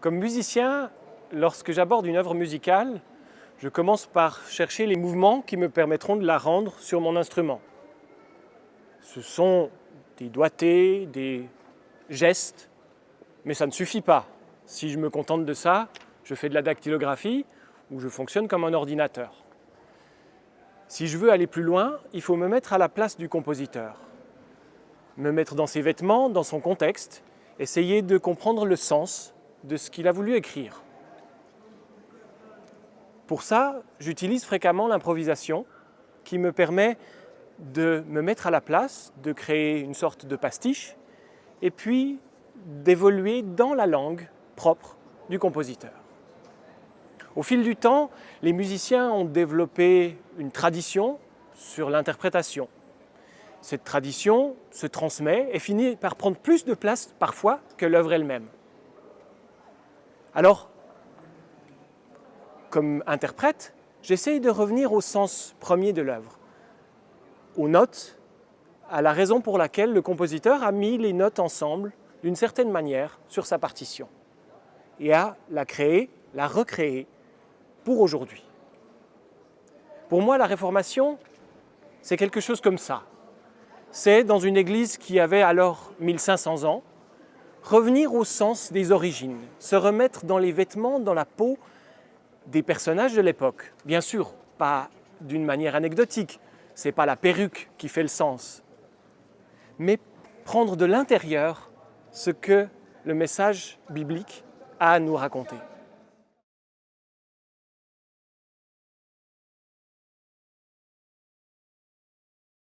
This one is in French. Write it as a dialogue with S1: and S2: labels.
S1: Comme musicien, lorsque j'aborde une œuvre musicale, je commence par chercher les mouvements qui me permettront de la rendre sur mon instrument. Ce sont des doigtés, des gestes, mais ça ne suffit pas. Si je me contente de ça, je fais de la dactylographie ou je fonctionne comme un ordinateur. Si je veux aller plus loin, il faut me mettre à la place du compositeur, me mettre dans ses vêtements, dans son contexte, essayer de comprendre le sens de ce qu'il a voulu écrire. Pour ça, j'utilise fréquemment l'improvisation qui me permet de me mettre à la place, de créer une sorte de pastiche et puis d'évoluer dans la langue propre du compositeur. Au fil du temps, les musiciens ont développé une tradition sur l'interprétation. Cette tradition se transmet et finit par prendre plus de place parfois que l'œuvre elle-même. Alors, comme interprète, j'essaye de revenir au sens premier de l'œuvre, aux notes, à la raison pour laquelle le compositeur a mis les notes ensemble d'une certaine manière sur sa partition et à la créer, la recréer pour aujourd'hui. Pour moi, la Réformation, c'est quelque chose comme ça. C'est, dans une église qui avait alors 1500 ans, revenir au sens des origines, se remettre dans les vêtements, dans la peau des personnages de l'époque. Bien sûr, pas d'une manière anecdotique, ce n'est pas la perruque qui fait le sens, mais prendre de l'intérieur ce que le message biblique a à nous raconter.